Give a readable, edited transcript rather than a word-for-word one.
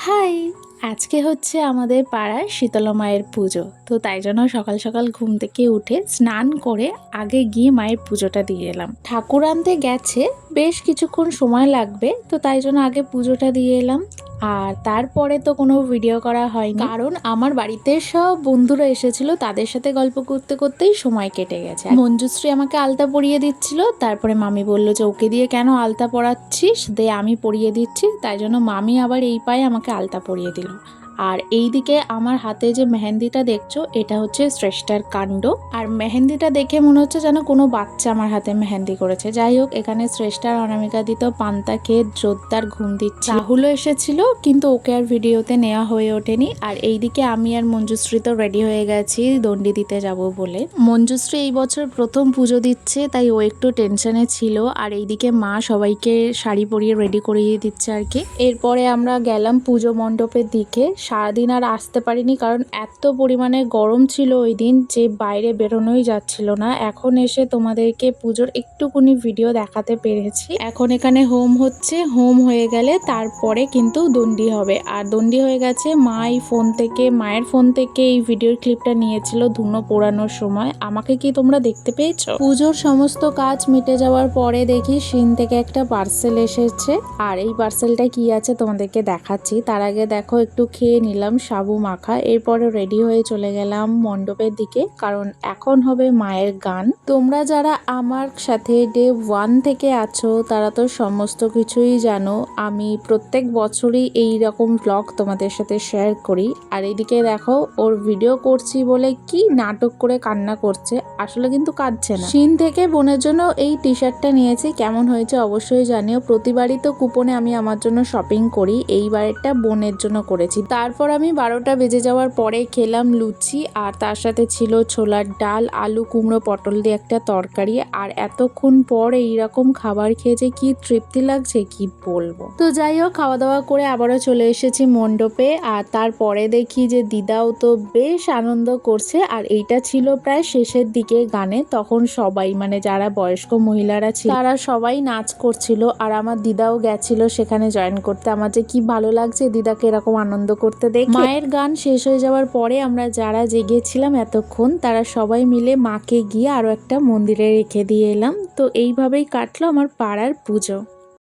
High! আজকে হচ্ছে আমাদের পাড়ায় শীতলা মায়ের পুজো। তো তাই জন্য সকাল সকাল ঘুম থেকে উঠে স্নান করে আগে গিয়ে মায়ের পুজোটা দিয়ে এলাম। ঠাকুর আনতে গেছে, বেশ কিছুক্ষণ সময় লাগবে, তো তাই জন্য আগে পুজোটা দিয়ে এলাম। আর তারপরে তো কোনো ভিডিও করা হয়নি, কারণ আমার বাড়িতে সব বন্ধুরা এসেছিল, তাদের সাথে গল্প করতে করতেই সময় কেটে গেছে। মঞ্জুশ্রী আমাকে আলতা পরিয়ে দিচ্ছিল, তারপরে মামি বলল যে ওকে দিয়ে কেন আলতা পরাচ্ছিস, দে আমি পরিয়ে দিচ্ছি। তাই জন্য মামি আবার এই পায়ে আমাকে আলতা পরিয়ে দিল। আর এইদিকে আমার হাতে যে মেহেন্দিটা দেখছো, এটা হচ্ছে শ্রেষ্ঠার কাণ্ড। আর মেহেন্দিটা দেখে মনে হচ্ছে যেন কোনো বাচ্চা আমার হাতে মেহেন্দি করেছে। যাই হোক, এখানে শ্রেষ্ঠার অনামিকা দিত পান্তা খেয়ে জোরদার ঘুম দিচ্ছে। রাহুলও এসেছিল, কিন্তু ওকে আর ভিডিওতে নেওয়া হয়ে ওঠেনি। আর এইদিকে আমি আর মঞ্জুশ্রী তো রেডি হয়ে গেছি দণ্ডি দিতে যাব বলে। মঞ্জুশ্রী এই বছর প্রথম পুজো দিচ্ছে, তাই ও একটু টেনশনে ছিল। আর এইদিকে মা সবাইকে শাড়ি পরিয়ে রেডি করিয়ে দিচ্ছে আর কি। এরপরে আমরা গেলাম পুজো মণ্ডপের দিকে। সারাদিন আর আসতে পারিনি, কারণ এত পরিমাণে গরম ছিল ওই দিন যে বাইরে বেরোনোই যাচ্ছিল না। এখন এসে তোমাদেরকে পুজোর একটুকুনি ভিডিও দেখাতে পেরেছি। এখন এখানে হোম হচ্ছে, হোম হয়ে গেলে তারপরে কিন্তু দণ্ডি হবে। আর দণ্ডি হয়ে গেছে। মায়ের ফোন থেকে এই ভিডিওর ক্লিপটা নিয়েছিল ধুনো পোড়ানোর সময়। আমাকে কি তোমরা দেখতে পেয়েছো? পুজোর সমস্ত কাজ মিটে যাওয়ার পরে দেখি সিন থেকে একটা পার্সেল এসেছে। আর এই পার্সেলটা কি আছে তোমাদেরকে দেখাচ্ছি। তার আগে দেখো একটু খেয়ে নিলাম সাবু মাখা। এরপরে রেডি হয়ে চলে গেলাম মণ্ডপের দিকে, কারণ এখন হবে মায়ের গান। তোমরা যারা আমার সাথে ডে 1 থেকে আছো, তারা তো সমস্ত কিছুই জানো। আমি প্রত্যেক বছরই এই রকম ব্লগ তোমাদের সাথে শেয়ার করি। আর এইদিকে দেখো, ওর ভিডিও করছি বলে কি নাটক করে কান্না করছে, আসলে কিন্তু কাঁদছে না। সিন থেকে বোনের জন্য এই টি শার্টটা নিয়েছি, কেমন হয়েছে অবশ্যই জানিও। প্রতিবারই তো কুপনে আমি আমার জন্য শপিং করি, এইবারেরটা বোনের জন্য করেছি। তারপর আমি 12টা বেজে যাওয়ার পরে খেলাম লুচি, আর তার সাথে ছিল ছোলার ডাল, আলু কুমড়ো পটল দিয়ে একটা তরকারি। আর এতক্ষণ পর এইরকম খাবার খেয়ে যে কি তৃপ্তি লাগছে কি বলবো। তো যাই হোক, খাওয়া দাওয়া করে আবারও চলে এসেছি মণ্ডপে। আর তারপরে দেখি যে দিদাও তো বেশ আনন্দ করছে। আর এইটা ছিল প্রায় শেষের দিকে গানে, তখন সবাই মানে যারা বয়স্ক মহিলারা ছিল তারা সবাই নাচ করছিল। আর আমার দিদাও গেছিল সেখানে জয়েন করতে। আমার যে কি ভালো লাগছে দিদাকে এরকম আনন্দ করতে দেখে। মায়ের গান শেষ হয়ে যাওয়ার পরে আমরা যারা জেগেছিলাম এতক্ষণ, তারা সবাই মিলে মাকে গিয়ে আরো একটা মন্দিরে রেখে দিয়ে এলাম। তো এইভাবেই কাটলো আমার পাড়ার পুজো।